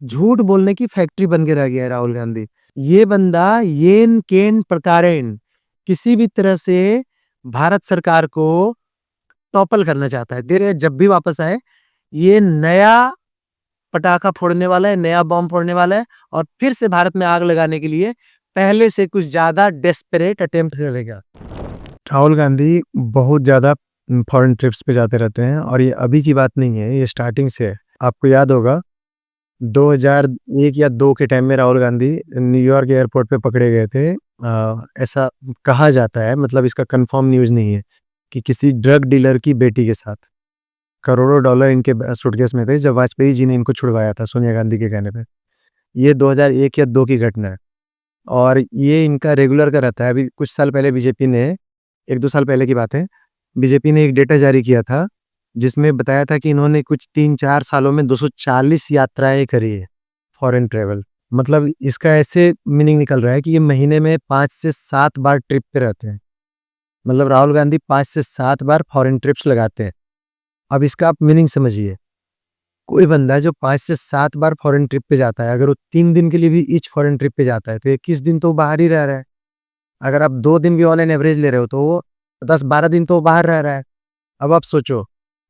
झूठ बोलने की फैक्ट्री बन के रह गया है राहुल गांधी। ये बंदा येन केन प्रकारेण किसी भी तरह से भारत सरकार को टॉपल करना चाहता है। देर जब भी वापस आए, ये नया पटाखा फोड़ने वाला है, नया बॉम्ब फोड़ने वाला है और फिर से भारत में आग लगाने के लिए पहले से कुछ ज्यादा डेस्परेट अटेम्प्ट करेगा। राहुल गांधी बहुत ज्यादा फॉरेन ट्रिप्स पे जाते रहते हैं और ये अभी की बात नहीं है, ये स्टार्टिंग से है। आपको याद होगा 2001 या 2 के टाइम में राहुल गांधी न्यूयॉर्क एयरपोर्ट पे पकड़े गए थे। ऐसा कहा जाता है, मतलब इसका कंफर्म न्यूज़ नहीं है, कि किसी ड्रग डीलर की बेटी के साथ करोड़ों डॉलर इनके सूटकेस में थे जब वाजपेयी जी ने इनको छुड़वाया था सोनिया गांधी के कहने पे। ये 2001 या 2 की घटना है और ये इनका रेगुलर का रहता है। अभी कुछ साल पहले बीजेपी ने, 1-2 साल पहले की बात है, बीजेपी ने एक डेटा जारी किया था जिसमें बताया था कि इन्होंने कुछ 3-4 सालों में 240 यात्राएं करी है, फॉरेन ट्रेवल। मतलब इसका ऐसे मीनिंग निकल रहा है कि ये महीने में 5 से 7 बार ट्रिप पे रहते हैं। मतलब राहुल गांधी 5 से 7 बार फॉरेन ट्रिप्स लगाते हैं। अब इसका आप मीनिंग समझिए, कोई बंदा जो 5 से 7 बार फॉरेन ट्रिप पे जाता है, अगर वो 3 दिन के लिए भी ईच फॉरेन ट्रिप पे जाता है तो 21 दिन तो वो बाहर ही रह रहा है। अगर आप 2 दिन भी ऑन एन एवरेज ले रहे हो तो वो 10-12 दिन तो वो बाहर रह रहा है। अब आप सोचो,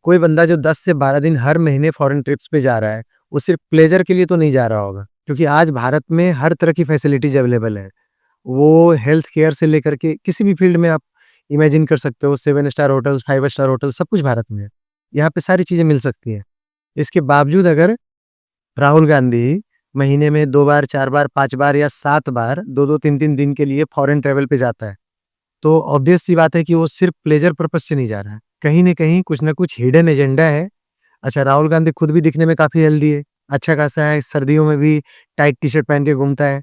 कोई बंदा जो 10 से 12 दिन हर महीने फॉरेन ट्रिप्स पे जा रहा है, वो सिर्फ प्लेजर के लिए तो नहीं जा रहा होगा, क्योंकि आज भारत में हर तरह की फैसिलिटीज अवेलेबल है। वो हेल्थ केयर से लेकर के किसी भी फील्ड में आप इमेजिन कर सकते हो, 7 स्टार होटल्स, 5 स्टार होटल, सब कुछ भारत में है। यहाँ पे सारी चीजें मिल सकती हैं। इसके बावजूद अगर राहुल गांधी महीने में 2 बार, 4 बार, 5 बार या 7 बार 2-2, 3-3 दिन के लिए फॉरेन ट्रैवल पे जाता है, तो ऑब्वियस सी बात है कि वो सिर्फ प्लेजर पर्पस से नहीं जा रहा है। कहीं न कहीं कुछ न कुछ हिडन एजेंडा है। अच्छा, राहुल गांधी खुद भी दिखने में काफ़ी हेल्दी है, अच्छा खासा है, सर्दियों में भी टाइट टी-शर्ट पहन के घूमता है।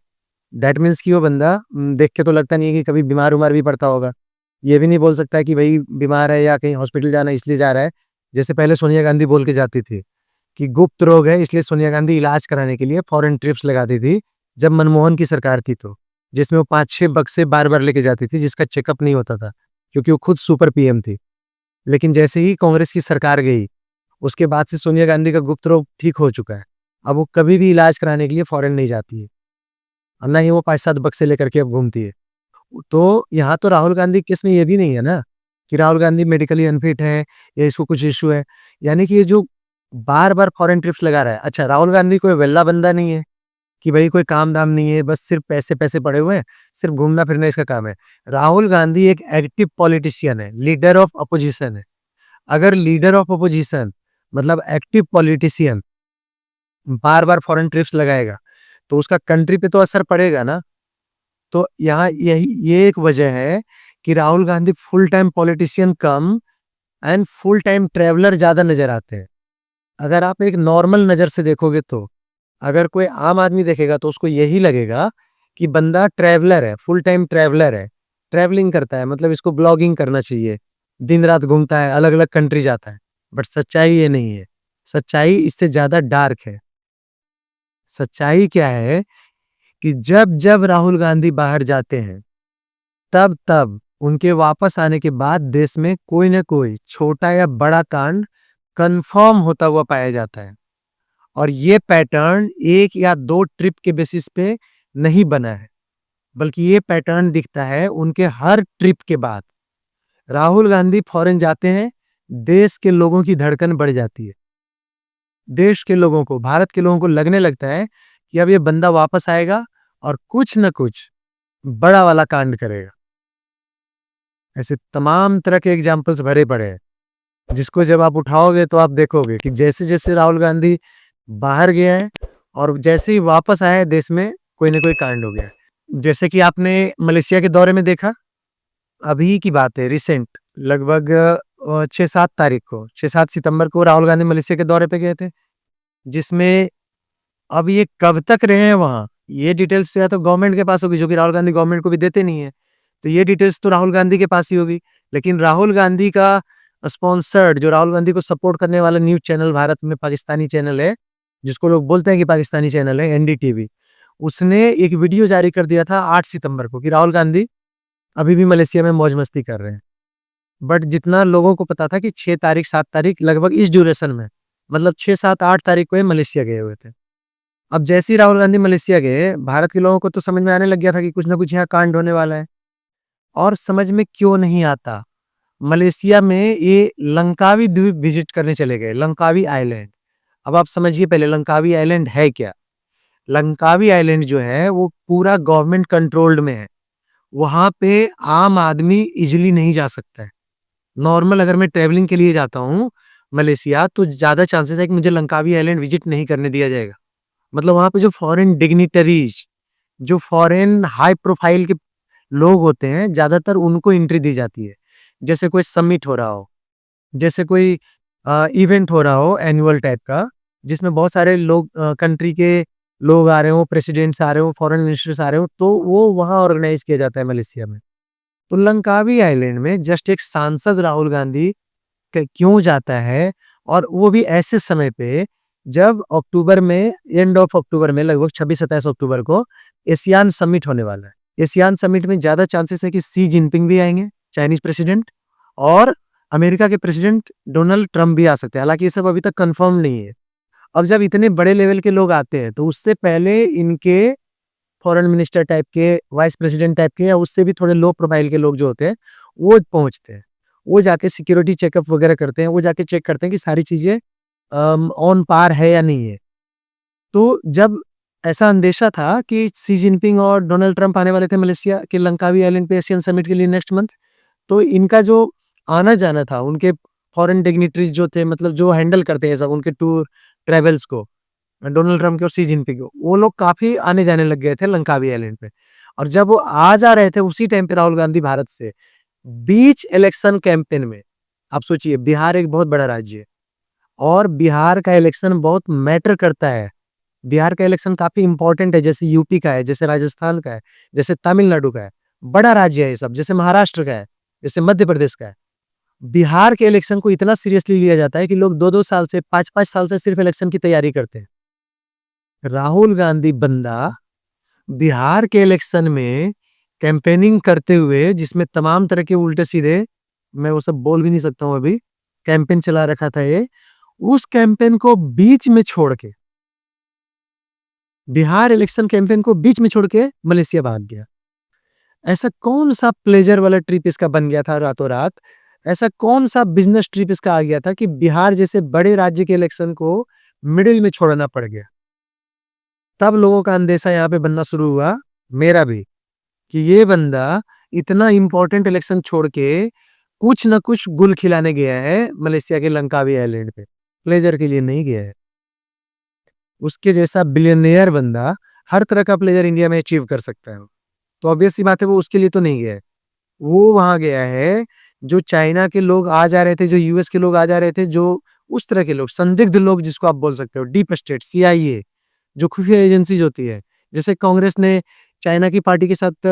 दैट मीन्स कि वो बंदा देख के तो लगता नहीं है कि कभी बीमार-वुमार भी पड़ता होगा। ये भी नहीं बोल सकता है कि भई बीमार है या कहीं हॉस्पिटल जाना है इसलिए जा रहा है। जैसे पहले सोनिया गांधी बोल के जाती थी कि गुप्त रोग है, इसलिए सोनिया गांधी इलाज कराने के लिए फॉरेन ट्रिप्स लगाती थी, जब मनमोहन की सरकार थी तो। जिसमें वो 5-6 बक्से बार-बार लेके जाती थी, जिसका चेकअप नहीं होता था, क्योंकि वो खुद सुपर पीएम थी। लेकिन जैसे ही कांग्रेस की सरकार गई, उसके बाद से सोनिया गांधी का गुप्त रोग ठीक हो चुका है। अब वो कभी भी इलाज कराने के लिए फॉरेन नहीं जाती है और ना ही वो 5-7 बक्से लेकर के अब घूमती है। तो यहाँ तो राहुल गांधी केस में ये भी नहीं है ना कि राहुल गांधी मेडिकली अनफिट है या इसको कुछ इश्यू है। यानी कि ये जो बार-बार फॉरेन ट्रिप्स लगा रहा है, अच्छा राहुल गांधी कोई वेल्ला बंदा नहीं है कि भाई कोई काम-धाम नहीं है, बस सिर्फ पैसे-पैसे पड़े हुए हैं, सिर्फ घूमना-फिरना इसका काम है। राहुल गांधी एक एक्टिव पॉलिटिशियन है, लीडर ऑफ अपोजिशन है। अगर लीडर ऑफ अपोजिशन मतलब एक्टिव पॉलिटिशियन बार-बार फॉरेन ट्रिप्स लगाएगा, तो उसका कंट्री पे तो असर पड़ेगा ना। तो यहाँ यही ये एक वजह है कि Rahul Gandhi full time politician come and full time traveller ज़्यादा नज़र आते हैं। अगर आप एक नॉर्मल नज़र से देखोगे तो, अगर कोई आम आदमी देखेगा तो उसको यही लगेगा कि बंदा ट्रैवलर है, फुल टाइम ट्रैवलर है, ट्रैवलिंग करता है, मतलब इसको ब्लॉगिंग करना चाहिए, दिन-रात घूमता है, अलग-अलग कंट्री जाता है। बट सच्चाई ये नहीं है, सच्चाई इससे ज़्यादा डार्क है। सच्चाई क्या है कि जब-जब राहुल गांधी बाहर जाते हैं, तब-तब उनके वापस आने के बाद देश में कोई न कोई छोटा या बड़ा कांड कन्फर्म होता हुआ पाया जाता है। और ये पैटर्न 1 या 2 ट्रिप के बेसिस पे नहीं बना है, बल्कि ये पैटर्न दिखता है उनके हर ट्रिप के बाद। राहुल गांधी फॉरेन जाते हैं, देश के लोगों की धड़कन बढ़ जाती है। देश के लोगों को, भारत के लोगों को लगने लगता है कि अब ये बंदा वापस आएगा और कुछ न कुछ बड़ा वाला कांड करेगा। ऐसे तमाम तरह के एग्जाम्पल्स भरे पड़े हैं, जिसको जब आप उठाओगे तो आप देखोगे कि जैसे-जैसे राहुल गांधी बाहर गया है और जैसे ही वापस आया है देश में, कोई न कोई कांड हो गया है। जैसे कि आपने मलेशिया के दौरे में देखा, अभी की बात है रिसेंट, लगभग 6-7 तारीख को, 6-7 सितंबर को राहुल गांधी मलेशिया के दौरे पे गए थे, जिसमें अब ये कब तक रहे हैं वहाँ, ये डिटेल्स तो या तो गवर्नमेंट के पास होगी, जो कि राहुल गांधी गवर्नमेंट को भी देते नहीं है। तो ये डिटेल्स तो राहुल गांधी के पास ही होगी। लेकिन राहुल गांधी का स्पॉन्सर्ड, जो राहुल गांधी को सपोर्ट करने वाला न्यूज़ चैनल भारत में पाकिस्तानी चैनल है, जिसको लोग बोलते हैं कि पाकिस्तानी चैनल है, एनडीटीवी, उसने एक वीडियो जारी कर दिया था 8 सितंबर को कि राहुल गांधी अभी भी मलेशिया में मौज-मस्ती कर रहे हैं। बट जितना लोगों को पता था कि 6 तारीख, 7 तारीख लगभग इस ड्यूरेशन में, मतलब 6, 7, 8 तारीख को ये मलेशिया गए हुए थे। अब जैसे ही राहुल गांधी मलेशिया गए, भारत के लोगों को तो समझ में आने लग गया था कि कुछ ना कुछ यहाँ कांड होने वाला है। और समझ में क्यों नहीं आता, मलेशिया में ये लंकावी द्वीप विजिट करने चले गए, लंकावी आइलैंड। अब आप समझिए पहले लंकावी आइलैंड है क्या? लंकावी आइलैंड जो है वो पूरा गवर्नमेंट कंट्रोल्ड में है। वहाँ पे आम आदमी इज़िली नहीं जा सकता है। नॉर्मल अगर मैं ट्रैवलिंग के लिए जाता हूँ मलेशिया, तो ज़्यादा चांसेस है कि मुझे लंकावी आइलैंड विजिट नहीं करने दिया जाएगा। मतलब वहाँ पे जो फॉरेन डिग्निटरीज़, जो फॉरेन हाई प्रोफाइल के लोग होते हैं, ज़्यादातर उनको एंट्री दी जाती है। जैसे कोई समिट हो रहा हो, जैसे कोई इवेंट हो रहा हो एनुअल टाइप का, जिसमें बहुत सारे लोग कंट्री के लोग आ रहे हो, प्रेसिडेंट्स आ रहे हो, फॉरेन मिनिस्टर्स आ रहे हो, तो वो वहाँ ऑर्गेनाइज़ किया जाता है मलेशिया में। तो लंकावी आइलैंड में जस्ट एक सांसद राहुल गांधी क्यों जाता है, और वो भी ऐसे समय पे जब अक्टूबर में, एंड ऑफ अक्टूबर में, लगभग 26-27 अक्टूबर को एशियान समिट होने वाला है। एशियान समिट में ज्यादा चांसेस है कि सी जिनपिंग भी आएंगे, चाइनीज प्रेसिडेंट, और अमेरिका के प्रेसिडेंट डोनाल्ड ट्रंप भी आ सकते हैं। हालांकि ये सब अभी तक कंफर्म नहीं है। अब जब इतने बड़े लेवल के लोग आते हैं तो उससे पहले इनके फॉरेन मिनिस्टर टाइप के, वाइस प्रेसिडेंट टाइप के, या उससे भी थोड़े लो प्रोफाइल के लोग जो होते हैं, वो पहुंचते हैं। वो जाके सिक्योरिटी चेकअप वगैरह करते हैं, वो जाके चेक करते हैं कि सारी चीजें ऑन पार है या नहीं है। तो जब ऐसा अंदेशा था कि सी जिनपिंग और डोनाल्ड ट्रंप आने वाले थे मलेशिया के लंकावी आइलैंड पे एशियन समिट के लिए नेक्स्ट मंथ, तो इनका जो आना जाना था, उनके फॉरेन डिग्निटरीज जो थे, मतलब जो हैंडल करते हैं सब उनके टूर ट्रेवल्स को, डोनाल्ड ट्रंप के और सी जिनपिंग को, वो लोग काफी आने जाने लग गए थे लंकावी आइलैंड पे। और जब वो आ जा रहे थे उसी टाइम पे राहुल गांधी भारत से बीच इलेक्शन कैंपेन में, आप सोचिए बिहार एक बहुत बड़ा राज्य है और बिहार का इलेक्शन बहुत मैटर करता है। बिहार का इलेक्शन काफी इंपॉर्टेंट है, जैसे यूपी का है, जैसे राजस्थान का है, जैसे तमिलनाडु का है। बड़ा राज्य है ये सब, जैसे महाराष्ट्र का है, जैसे मध्य प्रदेश का है। बिहार के इलेक्शन को इतना सीरियसली लिया जाता है कि लोग 2-2 साल से, 5-5 साल से सिर्फ इलेक्शन की तैयारी करते हैं। राहुल गांधी बंदा बिहार के इलेक्शन में कैंपेनिंग करते हुए, जिसमें तमाम तरह के उल्टे सीधे, मैं वो सब बोल भी नहीं सकता हूं अभी, कैंपेन चला रखा था ये, उस कैंपेन को बीच में छोड़ के, बिहार इलेक्शन कैंपेन को बीच में छोड़ के मलेशिया भाग गया। ऐसा कौन सा प्लेजर वाला ट्रिप इसका बन गया था रातों रात? ऐसा कौन सा बिजनेस ट्रिप इसका आ गया था कि बिहार जैसे बड़े राज्य के इलेक्शन को मिडिल में छोड़ना पड़ गया? तब लोगों का अंदेशा यहाँ पे बनना शुरू हुआ, मेरा भी, कि ये बंदा इतना इंपॉर्टेंट इलेक्शन छोड़ के कुछ ना कुछ गुल खिलाने गया है मलेशिया के लंकावी आइलैंड पे, प्लेजर के लिए नहीं गया है। उसके जैसा बिलियनियर बंदा हर तरह का प्लेजर इंडिया में अचीव कर सकता है, तो ऑब्वियस सी बात है वो उसके लिए तो नहीं गया है। वो वहां गया है, जो चाइना के लोग आ जा रहे थे, जो यूएस के लोग आ जा रहे थे, जो उस तरह के लोग, संदिग्ध लोग जिसको आप बोल सकते हो, डीप स्टेट, सीआईए, जो खुफिया एजेंसीज होती है। जैसे कांग्रेस ने चाइना की पार्टी के साथ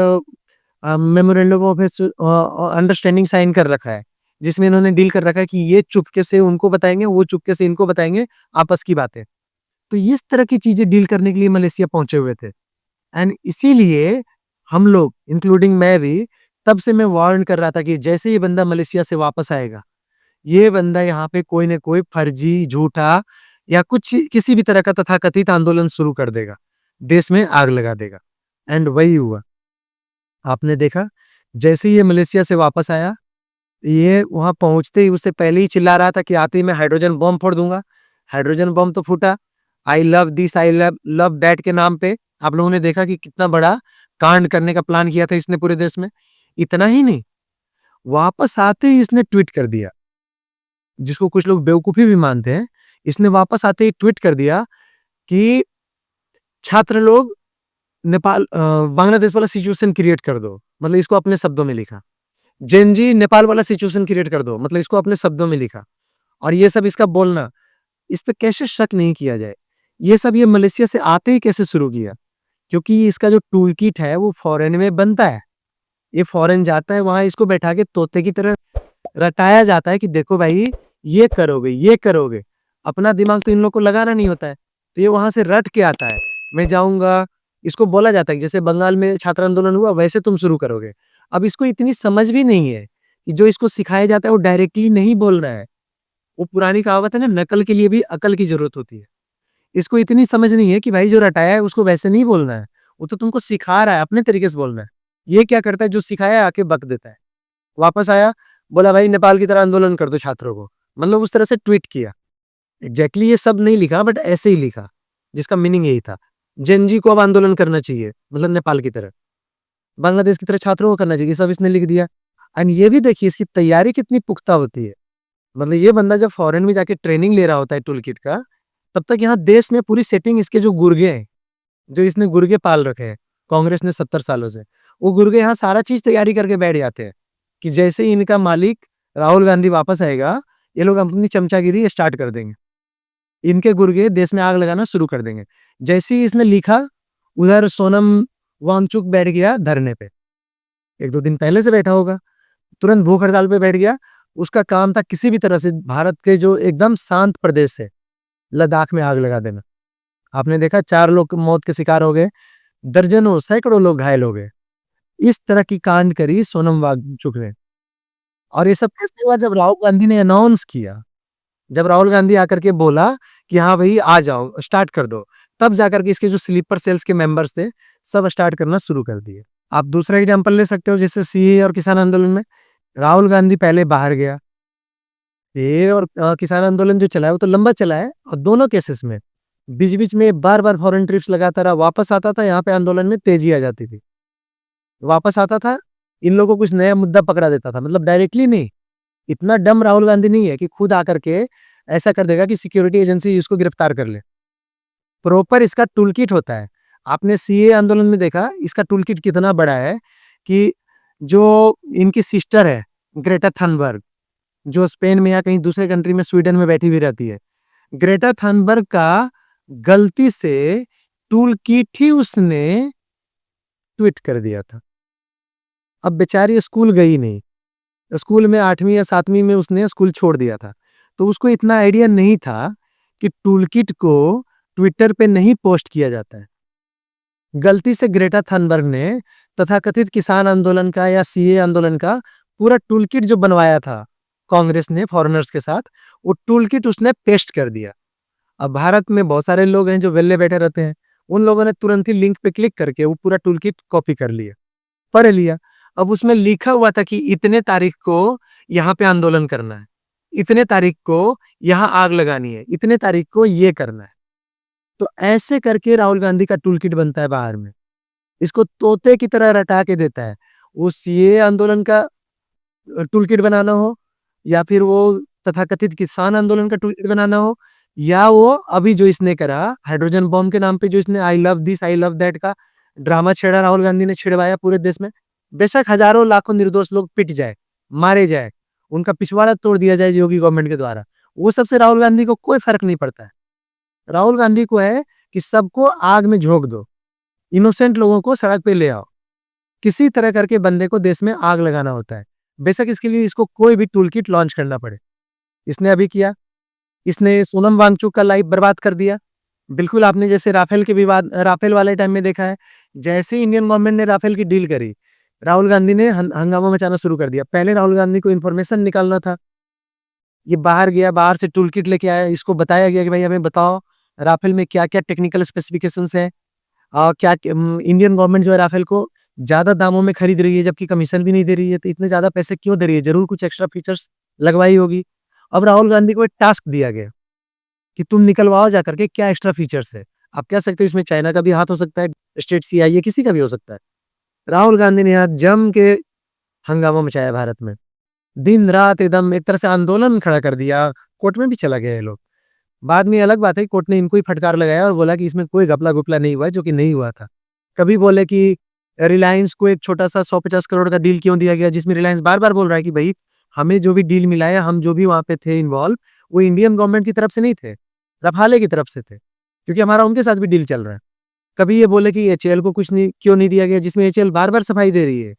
मेमोरेंडम ऑफ अंडरस्टैंडिंग साइन कर रखा है, जिसमें इन्होंने डील कर रखा है कि ये चुपके से उनको बताएंगे, वो चुपके से इनको बताएंगे, आपस की बातें। तो इस तरह की चीजें डील करने के लिए मलेशिया पहुंचे हुए थे। एंड इसीलिए हम लोग, इंक्लूडिंग मैं भी, तब से मैं वार्न कर रहा था कि जैसे ये बंदा मलेशिया से वापस आएगा, ये बंदा यहाँ पे कोई ना कोई फर्जी, झूठा, या कुछ किसी भी तरह का तथाकथित आंदोलन शुरू कर देगा, देश में आग लगा देगा। एंड वही हुआ। आपने देखा, जैसे ही ये मलेशिया से वापस आया, ये वहां पहुंचते ही उससे पहले ही चिल्ला रहा था कि आते ही मैं हाइड्रोजन बम फोड़ दूंगा। हाइड्रोजन बम तो फूटा, I love this, I love love that के नाम पे। आप लोगों ने देखा कि कितना बड़ा कांड करने का प्लान किया था इसने पूरे देश में। इतना ही नहीं, वापस आते ही इसने ट्वीट कर दिया, जिसको कुछ लोग बेवकूफी भी मानते हैं। इसने वापस आते ही ट्वीट कर दिया कि छात्र लोग, बांग्लादेश वाला सिचुएशन क्रिएट कर दो, मतलब इसको अपने शब्दों में लिखा। जेनजी नेपाल वाला सिचुएशन क्रिएट कर दो, मतलब इसको अपने शब्दों में लिखा। और ये सब इसका बोलना, इस पे कैसे शक नहीं किया जाए? ये सब ये मलेशिया से आते ही कैसे शुरू किया? क्योंकि इसका जो टूल किट है वो फॉरेन में बनता है। ये फॉरेन जाता है, वहां इसको बैठा के तोते की तरह रटाया जाता है कि देखो भाई, ये करोगे, ये करोगे। अपना दिमाग तो इन लोग को लगाना नहीं होता है, तो ये वहां से रट के आता है। मैं जाऊंगा, इसको बोला जाता है कि जैसे बंगाल में छात्र आंदोलन हुआ वैसे तुम शुरू करोगे। अब इसको इतनी समझ भी नहीं है कि जो इसको सिखाया जाता है वो डायरेक्टली नहीं बोलना है। वो पुरानी कहावत है ना, नकल के लिए भी अकल की जरूरत होती है। इसको इतनी समझ नहीं है कि भाई जो रटाया है उसको वैसे नहीं बोलना है, वो तो तुमको सिखा रहा है, अपने तरीके से बोलना है। ये क्या करता है, जो सिखाया है आके बक देता है। वापस आया, बोला भाई नेपाल की तरह आंदोलन कर दो छात्रों को, मतलब उस तरह से ट्वीट किया। एग्जैक्टली ये सब नहीं लिखा बट ऐसे ही लिखा, जिसका मीनिंग यही था, जेन जी को अब आंदोलन करना चाहिए, मतलब नेपाल की तरह, बांग्लादेश की तरह छात्रों को करना चाहिए, ये सब इसने लिख दिया। एंड ये भी देखिए इसकी तैयारी कितनी पुख्ता होती है। मतलब ये बंदा जब फॉरेन में जाके ट्रेनिंग ले रहा होता है टूल किट का, तब तक यहाँ देश में पूरी सेटिंग, इसके जो गुर्गे हैं, जो इसने गुर्गे पाल रखे हैं कांग्रेस ने 70 सालों से, वो गुर्गे यहाँ सारा चीज तैयारी करके बैठ जाते हैं कि जैसे ही इनका मालिक राहुल गांधी वापस आएगा, ये लोग अपनी चमचागिरी स्टार्ट कर देंगे, इनके गुर्गे देश में आग लगाना शुरू कर देंगे। जैसे ही इसने लिखा, उधर सोनम वांगचुक बैठ गया धरने पे, 1-2 दिन पहले से बैठा होगा, तुरंत भूख हड़ताल पे बैठ गया। उसका काम था किसी भी तरह से भारत के जो एकदम शांत प्रदेश है, लद्दाख में आग लगा देना। आपने देखा 4 लोग मौत के शिकार हो गए, दर्जनों सैकड़ों लोग घायल हो गए। इस तरह की कांड करी सोनम वांगचुक ने। और ये सब कैसे हुआ, जब राहुल गांधी ने अनाउंस किया, जब राहुल गांधी आकर के बोला कि हाँ भाई आ जाओ, स्टार्ट कर दो, तब जाकर के इसके जो स्लीपर सेल्स के मेंबर्स थे, सब स्टार्ट करना शुरू कर दिए। आप दूसरा एग्जांपल ले सकते हो, जैसे सीए और किसान आंदोलन में राहुल गांधी पहले बाहर गया, ये और किसान आंदोलन जो चला है वो तो लंबा चला है, और दोनों केसेस में बीच बीच में बार बार फॉरेन ट्रिप्स लगाता रहा, वापस आता था, यहाँ पे आंदोलन में तेजी आ जाती थी, वापस आता था, इन लोगों को कुछ नया मुद्दा पकड़ा देता था, मतलब डायरेक्टली नहीं। इतना डम राहुल गांधी नहीं है कि खुद आकर के ऐसा कर देगा कि सिक्योरिटी एजेंसी इसको गिरफ्तार कर ले। प्रॉपर इसका टूल किट होता है। आपने सीए आंदोलन में देखा इसका टूल किट कितना बड़ा है, कि जो इनकी सिस्टर है ग्रेटा थनबर्ग, जो स्पेन में या कहीं दूसरे कंट्री में, स्वीडन में बैठी हुई रहती है, ग्रेटा थनबर्ग का गलती से टूल किट ही उसने ट्वीट कर दिया था। अब बेचारी स्कूल गई नहीं, स्कूल में 8वीं या 7वीं में उसने स्कूल छोड़ दिया था, तो उसको इतना आइडिया नहीं था कि टूल किट को ट्विटर पे नहीं पोस्ट किया जाता है। गलती से ग्रेटा थनबर्ग ने तथाकथित किसान आंदोलन का या सीए आंदोलन का पूरा टूल किट जो बनवाया था कांग्रेस ने फॉरेनर्स के साथ, वो टूल किट उसने पेस्ट कर दिया। अब भारत में बहुत सारे लोग हैं जो वेल्ले बैठे रहते हैं, उन लोगों ने तुरंत ही लिंक पे क्लिक करके वो पूरा टूल किट कॉपी कर लिया, पढ़ लिया। अब उसमें लिखा हुआ था कि इतने तारीख को यहाँ पे आंदोलन करना है, इतने तारीख को यहाँ आग लगानी है, इतने तारीख को ये करना है। तो ऐसे करके राहुल गांधी का टूल किट बनता है बाहर में, इसको तोते की तरह रटा के देता है। वो सीए आंदोलन का टूल किट बनाना हो, या फिर वो तथाकथित किसान आंदोलन का टूल किट बनाना हो, या वो अभी जो इसने करा हाइड्रोजन बॉम्ब के नाम पे, जो इसने I love this I love that का ड्रामा छेड़ा, राहुल गांधी ने छिड़वाया पूरे देश में। बेशक हजारों लाखों निर्दोष लोग पिट जाए, मारे जाए, उनका पिछवाड़ा तोड़ दिया जाए योगी गवर्नमेंट के द्वारा, वो सबसे राहुल गांधी को कोई फर्क नहीं पड़ता है। राहुल गांधी को है कि सबको आग में झोंक दो, इनोसेंट लोगों को सड़क पे ले आओ, किसी तरह करके बंदे को देश में आग लगाना होता है। बेशक इसके लिए इसको कोई भी टूल किट लॉन्च करना पड़े। इसने अभी किया, इसने सोनम वांगचुक का लाइफ बर्बाद कर दिया। बिल्कुल आपने जैसे राफेल के विवाद, राफेल वाले टाइम में देखा है, जैसे इंडियन गवर्नमेंट ने राफेल की डील करी, राहुल गांधी ने हंगामा मचाना शुरू कर दिया। पहले राहुल गांधी को इन्फॉर्मेशन निकालना था, ये बाहर गया, बाहर से टूल किट लेके आया, इसको बताया गया कि भाई हमें बताओ राफेल में क्या क्या टेक्निकल स्पेसिफिकेशंस है, और क्या इंडियन गवर्नमेंट जो है राफेल को ज्यादा दामों में खरीद रही है, जबकि कमीशन भी नहीं दे रही है, तो इतने ज्यादा पैसे क्यों दे रही है, जरूर कुछ एक्स्ट्रा फीचर्स लगवाई होगी। अब राहुल गांधी को एक टास्क दिया गया कि तुम निकलवाओ जाकर के क्या एक्स्ट्रा फीचर्स है। आप कह सकते हो इसमें चाइना का भी हाथ हो सकता है, स्टेट सीआईए किसी का भी हो सकता है। राहुल गांधी ने यहाँ जम के हंगामा मचाया भारत में, दिन रात एकदम एक तरह से आंदोलन खड़ा कर दिया, कोर्ट में भी चला गया ये लोग। बाद में अलग बात है, कोर्ट ने इनको ही फटकार लगाया और बोला कि इसमें कोई घपला गुपला नहीं हुआ है, जो कि नहीं हुआ था। कभी बोले कि रिलायंस को एक छोटा सा 150 करोड़ का डील क्यों दिया गया, जिसमें रिलायंस बार बार बोल रहा है कि भाई हमें जो भी डील मिला है, हम जो भी वहां पे थे इन्वॉल्व, वो इंडियन गवर्नमेंट की तरफ से नहीं थे, रफाले की तरफ से थे, क्योंकि हमारा उनके साथ भी डील चल रहा है। कभी ये बोले कि एचएएल को कुछ नहीं क्यों नहीं दिया गया, जिसमें एचएएल बार बार सफाई दे रही है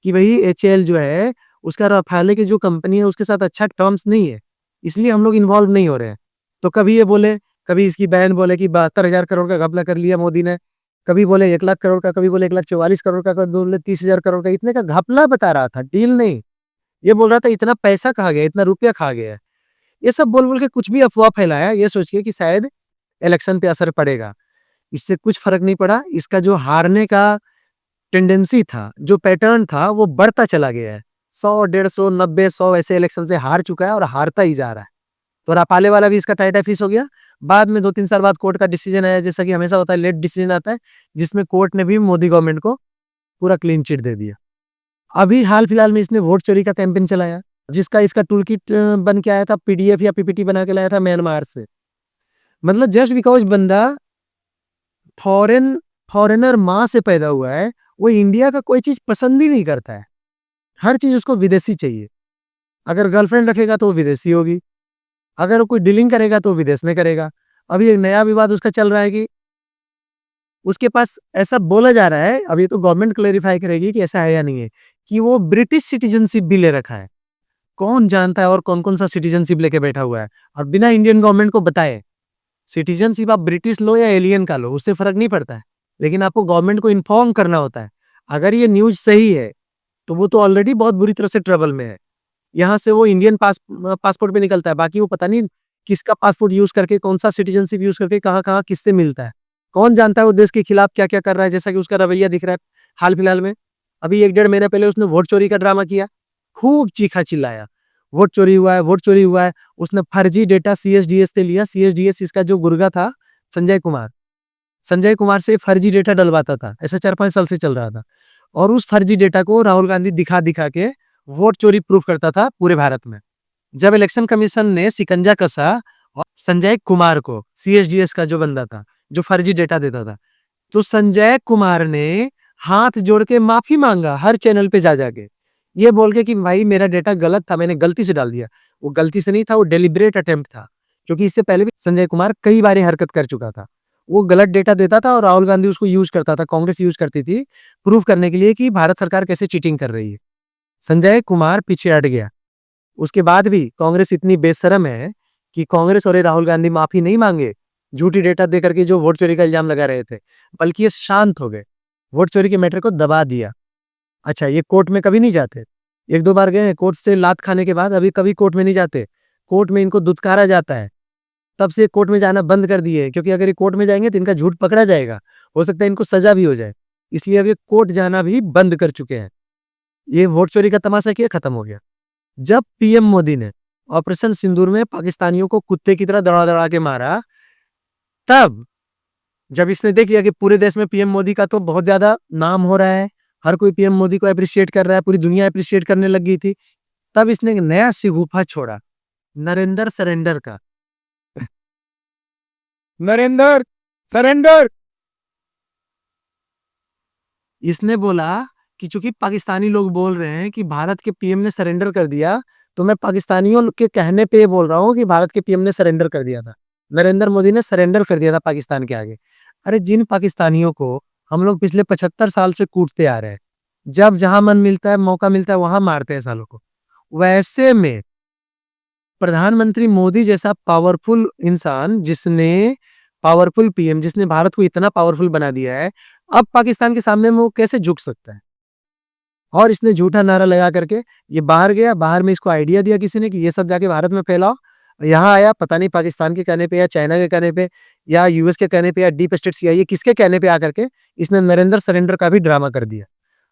कि भाई एचएएल जो है उसका रफाले की जो कंपनी है उसके साथ अच्छा टर्म्स नहीं है, इसलिए हम लोग इन्वॉल्व नहीं हो रहे हैं। तो कभी ये बोले, कभी इसकी बहन बोले कि 72,000 करोड़ का घपला कर लिया मोदी ने, कभी बोले 1 लाख करोड़ का, कभी बोले 1,44,000 करोड़ का, कभी बोले 30,000 करोड़ का, इतने का घपला बता रहा था, डील नहीं। ये बोल रहा था इतना पैसा खा गया, इतना रुपया खा गया। ये सब बोल बोल के कुछ भी अफवाह फैलाया, ये सोच के कि शायद इलेक्शन पे असर पड़ेगा। इससे कुछ फ़र्क नहीं पड़ा, इसका जो हारने का टेंडेंसी था, जो पैटर्न था वो बढ़ता चला गया है। 100, 150, 90, 100 ऐसे इलेक्शन से हार चुका है और हारता ही जा रहा है। तो रापाले वाला भी इसका टाइटा फिश हो गया। बाद में 2-3 साल बाद कोर्ट का डिसीजन आया, जैसा कि हमेशा होता है लेट डिसीजन आता है, जिसमें कोर्ट ने भी मोदी गवर्नमेंट को पूरा क्लीन चिट दे दिया। अभी हाल-फिलहाल में इसने वोट चोरी का कैंपेन चलाया, जिसका इसका टूल किट बन के आया था, पीडीएफ या पीपीटी बना के लाया था म्यांमार से। मतलब जस्ट बिकॉज़ बंदा फॉरेन फॉरेनर माँ से पैदा हुआ है, वो इंडिया का कोई चीज़ पसंद ही नहीं करता है। हर चीज़ उसको विदेशी चाहिए। अगर गर्लफ्रेंड रखेगा तो वो विदेशी होगी, अगर वो कोई डीलिंग करेगा तो विदेश में करेगा। अभी एक नया विवाद उसका चल रहा है कि उसके पास ऐसा बोला जा रहा है, अब ये तो गवर्नमेंट क्लैरिफाई करेगी कि ऐसा है या नहीं है, कि वो ब्रिटिश सिटीज़नशिप भी ले रखा है। कौन जानता है और कौन-कौन सा सिटीज़नशिप लेके बैठा हुआ है और बिना इंडियन गवर्नमेंट को बताए। सिटीज़नशिप आप ब्रिटिश लो या एलियन का लो, उससे फ़र्क नहीं पड़ता है। लेकिन आपको गवर्नमेंट को इन्फॉर्म करना होता है। अगर ये न्यूज़ सही है, तो वो तो ऑलरेडी बहुत बुरी तरह से ट्रबल में है। यहाँ से वो इंडियन पासपोर्ट पे निकलता है, बाकी वो पता नहीं किसका पासपोर्ट यूज़ करके, कौन-सा सिटीज़नशिप यूज़ करके, कहाँ-कहाँ किससे मिलता है। कौन जानता है वो देश के खिलाफ क्या-क्या कर रहा है, जैसा कि उसका रवैया दिख रहा है हाल-फिलहाल में। अभी 1 डेढ़ महीने पहले उसने वोट चोरी का ड्रामा किया, खूब चीखा-चिल्लाया, वोट चोरी हुआ है, वोट चोरी हुआ है। उसने फर्जी डेटा सीएसडीएस से लिया, सीएसडीएस इसका जो गुर्गा था संजय कुमार से फर्जी डेटा डलवाता था, ऐसा 4-5 साल से चल रहा था। और उस फर्जी डेटा को राहुल गांधी दिखा-दिखा के वोट चोरी प्रूफ करता था पूरे भारत में। जब इलेक्शन कमीशन ने शिकंजा कसा और संजय कुमार को, सीएसडीएस का जो बंदा था, जो फर्जी डेटा देता था, तो संजय कुमार ने हाथ जोड़ के माफी मांगा हर चैनल पे जा जाके, ये बोल के कि भाई मेरा डेटा गलत था, मैंने गलती से डाल दिया। वो गलती से नहीं था, वो डेलिब्रेट अटेम्प्ट था, क्योंकि इससे पहले भी संजय कुमार कई बार ये हरकत कर चुका था। वो गलत डेटा देता था और राहुल गांधी उसको यूज करता था, कांग्रेस यूज करती थी प्रूफ करने के लिए कि भारत सरकार कैसे चीटिंग कर रही है। संजय कुमार पीछे हट गया। उसके बाद भी कांग्रेस इतनी बेशर्म है कि कांग्रेस और ये राहुल गांधी माफी नहीं मांगे, झूठी डेटा दे करके जो वोट चोरी का इल्जाम लगा रहे थे, बल्कि ये शांत हो गए, वोट चोरी के मैटर को दबा दिया। अच्छा, ये कोर्ट में कभी नहीं जाते, 1-2 बार गए कोर्ट से लात खाने के बाद, अभी कभी कोर्ट में नहीं जाते। कोर्ट में इनको दुत्कारा जाता है, तब से कोर्ट में जाना बंद कर दिए, क्योंकि अगर ये कोर्ट में जाएंगे तो इनका झूठ पकड़ा जाएगा, हो सकता है इनको सजा भी हो जाए, इसलिए अब ये कोर्ट जाना भी बंद कर चुके हैं। ये वोट चोरी का तमाशा किया, खत्म हो गया। जब पीएम मोदी ने ऑपरेशन सिंदूर में पाकिस्तानियों को कुत्ते की तरह दौड़ा-दौड़ा के मारा, तब जब इसने देख लिया कि पूरे देश में पीएम मोदी का तो बहुत ज़्यादा नाम हो रहा है, हर कोई पीएम मोदी को एप्रिशिएट कर रहा है, पूरी दुनिया एप्रिशिएट करने लग गई थी, तब इसने एक नया शिगूफा छोड़ा, नरेंद्र सरेंडर का। नरेंद्र सरेंडर। इसने बोला कि चूंकि पाकिस्तानी लोग बोल रहे हैं कि भारत के पीएम ने सरेंडर कर दिया, तो मैं पाकिस्तानियों के कहने पे ये बोल रहा हूँ कि भारत के पीएम ने सरेंडर कर दिया था। नरेंद्र मोदी ने सरेंडर कर दिया था पाकिस्तान के आगे। अरे जिन पाकिस्तानियों को हम लोग पिछले 75 साल से कूटते आ रहे हैं, जब जहां मन मिलता है, मौका मिलता है, वहां मारते हैं सालों को। वैसे में प्रधानमंत्री मोदी जैसा पावरफुल इंसान, जिसने पावरफुल पीएम, जिसने भारत को इतना पावरफुल बना दिया है, अब पाकिस्तान के सामने में वो कैसे झुक सकता है? और इसने झूठा नारा लगा करके ये बाहर गया, बाहर में इसको आइडिया दिया किसी ने कि ये सब जाके भारत में फैलाओ। यहाँ आया, पता नहीं पाकिस्तान के कहने पे या चाइना के कहने पे या यूएस के कहने पे या डीप स्टेट सीआईए किसके कहने पे आकर के इसने नरेंद्र सरेंडर का भी ड्रामा कर दिया।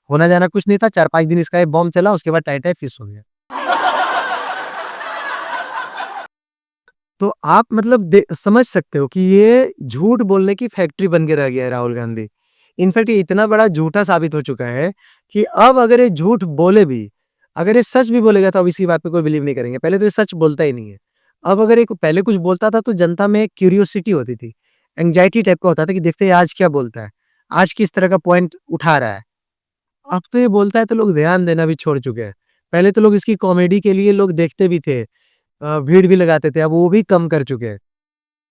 होना जाना कुछ नहीं था, 4-5 दिन इसका ये बॉम्ब चला, उसके बाद टाई-टाई फिश हो गया। तो आप मतलब समझ सकते हो कि ये झूठ बोलने की फैक्ट्री बन के रह गया है राहुल गांधी। इनफैक्ट ये इतना बड़ा झूठा साबित हो चुका है कि अब अगर ये झूठ बोले भी, अगर ये सच भी बोलेगा तो अब इसकी बात पे कोई बिलीव नहीं करेंगे। पहले तो ये सच बोलता ही नहीं है। अब अगर ये पहले कुछ बोलता था तो जनता में क्यूरियोसिटी होती थी, एंग्जाइटी टाइप का होता था कि देखते हैं आज क्या बोलता है, आज किस तरह का पॉइंट उठा रहा है। अब तो ये बोलता है तो लोग ध्यान देना भी छोड़ चुके हैं। पहले तो लोग इसकी कॉमेडी के लिए लोग देखते भी थे, भीड़ भी लगाते थे, अब वो भी कम कर चुके हैं।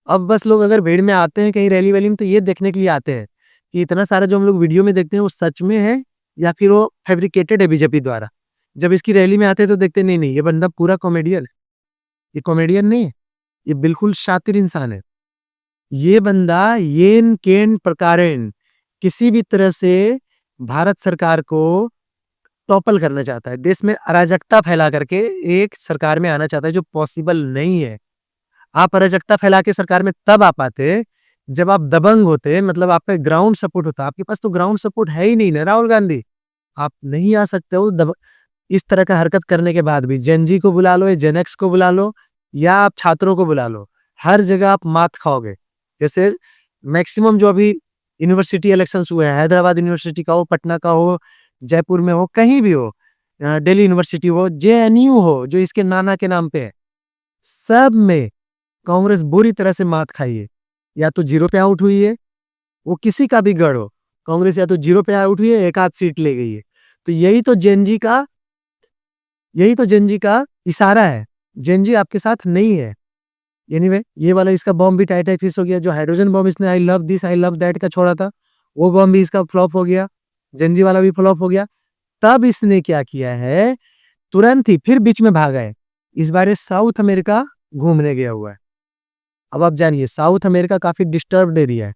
अब बस लोग अगर भीड़ में आते हैं कहीं रैली-वैली में, तो ये देखने के लिए आते हैं कि इतना सारा जो हम लोग वीडियो में देखते हैं वो सच में है या फिर वो फैब्रिकेटेड है बीजेपी द्वारा। जब इसकी रैली में आते हैं तो देखते हैं नहीं, ये बंदा पूरा कॉमेडियन है। ये कॉमेडियन नहीं है, ये बिल्कुल शातिर इंसान है। ये बंदा येन केन प्रकारेण किसी भी तरह से भारत सरकार को टॉपल करना चाहता है। देश में अराजकता फैला करके एक सरकार में आना चाहता है, जो पॉसिबल नहीं है। आप अराजकता फैला के सरकार में तब आ पाते जब आप दबंग होते, मतलब आपका ग्राउंड सपोर्ट होता। आपके पास तो ग्राउंड सपोर्ट है ही नहीं ना राहुल गांधी। आप नहीं आ सकते हो इस तरह का हरकत करने के बाद भी। जेन जी को बुला लो या जेन एक्स को बुला लो या आप छात्रों को बुला लो, हर जगह आप मात खाओगे। जैसे मैक्सिमम जो अभी यूनिवर्सिटी इलेक्शंस हुए हैं, हैदराबाद यूनिवर्सिटी का हो, पटना का हो, जयपुर में हो, कहीं भी हो, दिल्ली यूनिवर्सिटी हो, जेएनयू हो जो इसके नाना के नाम पे है, सब में कांग्रेस बुरी तरह से मात खाई है। या तो जीरो पे आउट हुई है, वो किसी का भी गढ़ हो, कांग्रेस या तो जीरो पे आउट हुई है, एक आध सीट ले गई है। तो यही तो जेन जी का इशारा है। जेन जी आपके साथ नहीं है। एनीवे, ये वाला इसका बॉम्ब भी टाइट फिस हो गया। जो हाइड्रोजन बॉम्ब इसने I love this I love that का छोड़ा था, वो बॉम्ब भी इसका फ्लॉप हो गया। जेन जी वाला भी फ्लॉप हो गया। तब इसने क्या किया है, तुरंत ही फिर बीच में भागा है। इस बार ये साउथ अमेरिका घूमने गया हुआ है। अब आप जानिए, साउथ अमेरिका काफी डिस्टर्ब्ड एरिया है।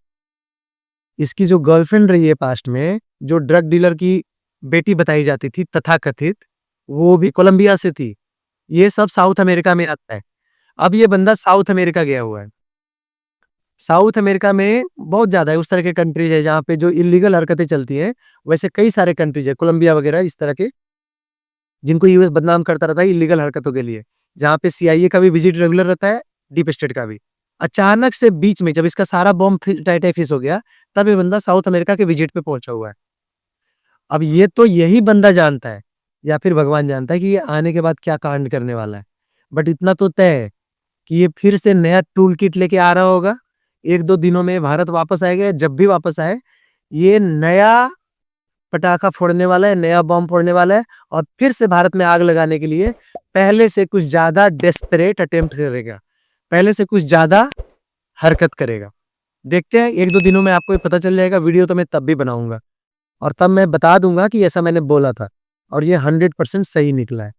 इसकी जो गर्लफ्रेंड रही है पास्ट में, जो ड्रग डीलर की बेटी बताई जाती थी तथाकथित, वो भी कोलंबिया से थी। ये सब साउथ अमेरिका में आता है। अब ये बंदा साउथ अमेरिका गया हुआ है। साउथ अमेरिका में बहुत ज्यादा है उस तरह के कंट्रीज है जहाँ पे जो इलीगल हरकतें चलती हैं। वैसे कई सारे कंट्रीज है, कोलंबिया वगैरह इस तरह के, जिनको यूएस बदनाम करता रहता है इलीगल हरकतों के लिए, जहाँ पे सीआईए का भी विजिट रेगुलर रहता है, डीप स्टेट का भी। अचानक से बीच में जब इसका सारा बॉम्ब टाइटाइफिस हो गया, तब ये बंदा साउथ अमेरिका के विजिट पे पहुंचा हुआ है। अब ये तो यही बंदा जानता है या फिर भगवान जानता है कि ये आने के बाद क्या कांड करने वाला है। बट इतना तो तय है कि ये फिर से नया टूल किट लेके आ रहा होगा। एक दो दिनों में भारत वापस आएगा। जब भी वापस आए, ये नया पटाखा फोड़ने वाला है, नया बॉम्ब फोड़ने वाला है, और फिर से भारत में आग लगाने के लिए पहले से कुछ ज्यादा डेस्परेट अटेम्प्ट करेगा, पहले से कुछ ज्यादा हरकत करेगा। देखते हैं, एक दो दिनों में आपको पता चल जाएगा। वीडियो तो मैं तब भी बनाऊंगा और तब मैं बता दूंगा कि ऐसा मैंने बोला था और ये 100% सही निकला है।